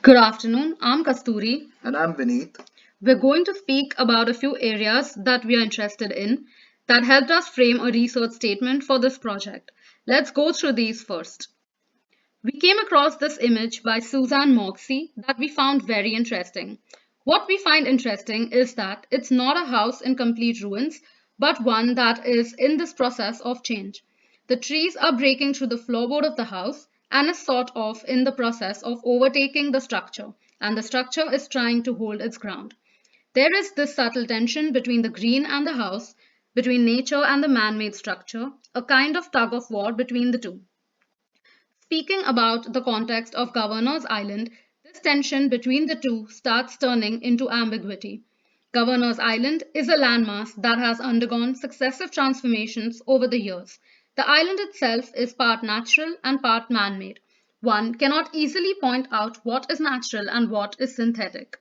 Good afternoon. I'm Kasturi. And I'm Vineet. We're going to speak about a few areas that we are interested in that helped us frame a research statement for this project. Let's go through these first. We came across this image by Suzanne Moxie that we found very interesting. What we find interesting is that it's not a house in complete ruins, but one that is in this process of change. The trees are breaking through the floorboard of the house and is sort of in the process of overtaking the structure, and the structure is trying to hold its ground. There is this subtle tension between the green and the house, between nature and the man made structure, a kind of tug of war between the two. Speaking about the context of Governor's Island, this tension between the two starts turning into ambiguity. Governor's Island is a landmass that has undergone successive transformations over the years. The island itself is part natural and part man made. One cannot easily point out what is natural and what is synthetic.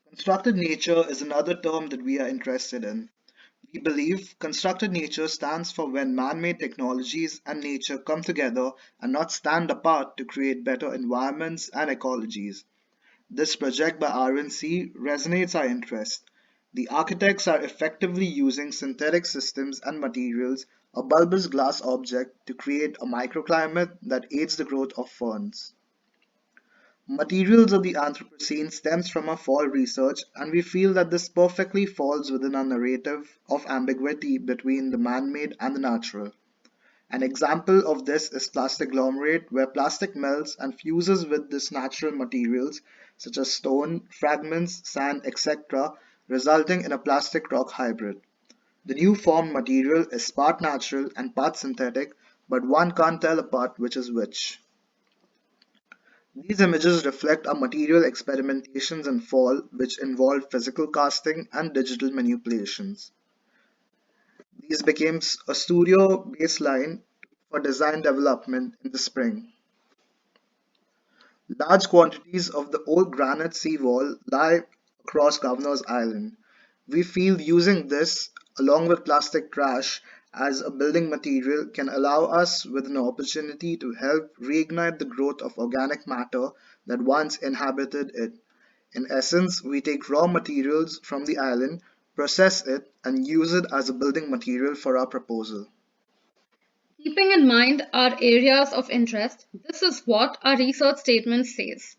Constructed nature is another term that we are interested in. We believe constructed nature stands for when man made technologies and nature come together and not stand apart to create better environments and ecologies. This project by RNC resonates our interest. The architects are effectively using synthetic systems and materials, a bulbous glass object, to create a microclimate that aids the growth of ferns. Materials of the Anthropocene stems from our fall research, and we feel that this perfectly falls within our narrative of ambiguity between the man made and the natural. An example of this is plastic agglomerate, where plastic melts and fuses with these natural materials, such as stone, fragments, sand, etc., resulting in a plastic rock hybrid. The new formed material is part natural and part synthetic, but one can't tell apart which is which. These images reflect our material experimentations in fall, which involved physical casting and digital manipulations. These became a studio baseline for design development in the spring. Large quantities of the old granite seawall lie across Governor's Island. We feel using this, along with plastic trash, as a building material can allow us with an opportunity to help reignite the growth of organic matter that once inhabited it. In essence, we take raw materials from the island, process it, and use it as a building material for our proposal. Keeping in mind our areas of interest, this is what our research statement says.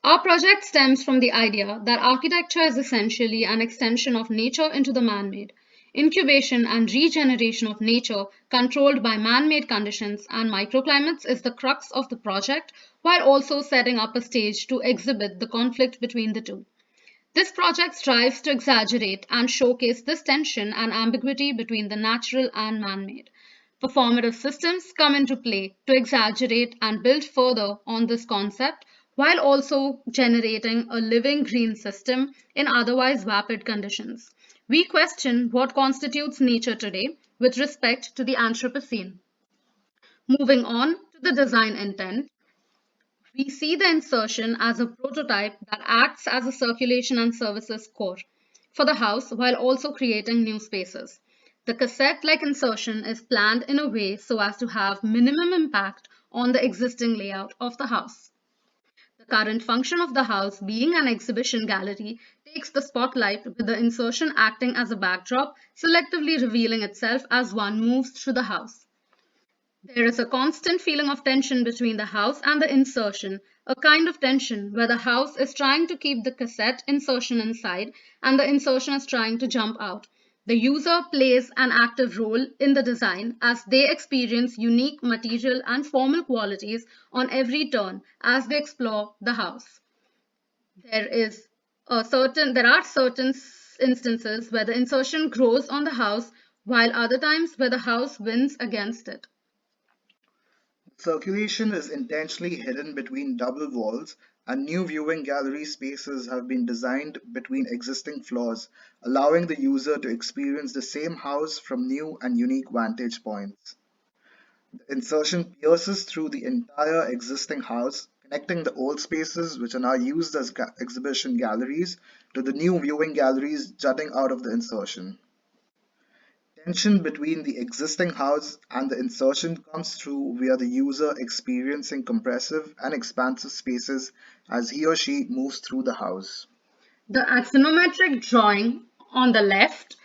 Our project stems from the idea that architecture is essentially an extension of nature into the man made. Incubation and regeneration of nature, controlled by man made conditions and microclimates, is the crux of the project, while also setting up a stage to exhibit the conflict between the two. This project strives to exaggerate and showcase this tension and ambiguity between the natural and man made. Performative systems come into play to exaggerate and build further on this concept while also generating a living green system in otherwise vapid conditions. We question what constitutes nature today with respect to the Anthropocene. Moving on to the design intent, we see the insertion as a prototype that acts as a circulation and services core for the house while also creating new spaces. The cassette like insertion is planned in a way so as to have minimum impact on the existing layout of the house. The current function of the house, being an exhibition gallery, takes the spotlight with the insertion acting as a backdrop, selectively revealing itself as one moves through the house. There is a constant feeling of tension between the house and the insertion, a kind of tension where the house is trying to keep the cassette insertion inside and the insertion is trying to jump out. The user plays an active role in the design as they experience unique material and formal qualities on every turn as they explore the house. There are certain instances where the insertion grows on the house while other times where the house wins against it. Circulation is intentionally hidden between double walls, and new viewing gallery spaces have been designed between existing floors, allowing the user to experience the same house from new and unique vantage points. The insertion pierces through the entire existing house, connecting the old spaces, which are now used as exhibition galleries, to the new viewing galleries jutting out of the insertion. Tension between the existing house and the insertion comes through via the user experiencing compressive and expansive spaces as he or she moves through the house. The axonometric drawing on the left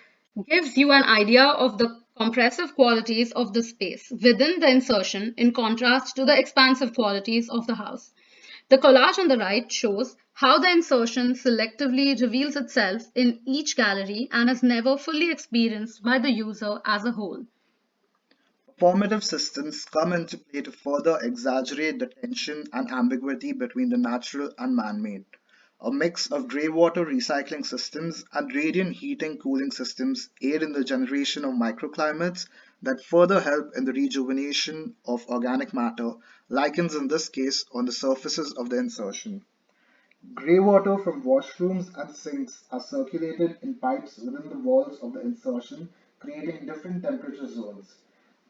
gives you an idea of the compressive qualities of the space within the insertion in contrast to the expansive qualities of the house. The collage on the right shows how the insertion selectively reveals itself in each gallery and is never fully experienced by the user as a whole. Performative systems come into play to further exaggerate the tension and ambiguity between the natural and man-made. A mix of grey water recycling systems and radiant heating cooling systems aid in the generation of microclimates that further help in the rejuvenation of organic matter, lichens in this case on the surfaces of the insertion. Grey water from washrooms and sinks are circulated in pipes within the walls of the insertion, creating different temperature zones.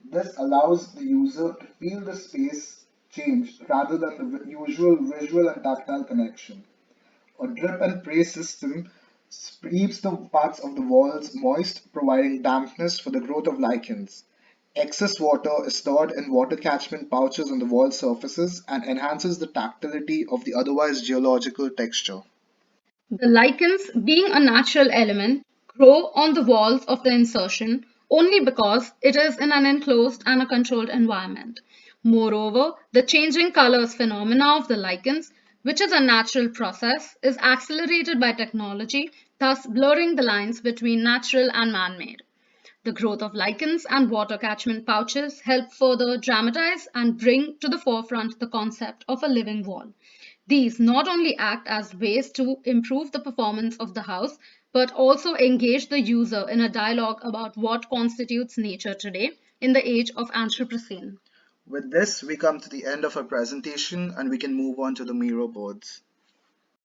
This allows the user to feel the space change rather than the usual visual and tactile connection. A drip and pray system keeps the parts of the walls moist, providing dampness for the growth of lichens. Excess water is stored in water catchment pouches on the wall surfaces and enhances the tactility of the otherwise geological texture. The lichens, being a natural element, grow on the walls of the insertion only because it is in an enclosed and a controlled environment. Moreover, the changing colors phenomena of the lichens, which is a natural process, is accelerated by technology, thus blurring the lines between natural and man-made. The growth of lichens and water catchment pouches help further dramatize and bring to the forefront the concept of a living wall. These not only act as ways to improve the performance of the house, but also engage the user in a dialogue about what constitutes nature today in the age of Anthropocene. With this, we come to the end of our presentation and we can move on to the Miro boards.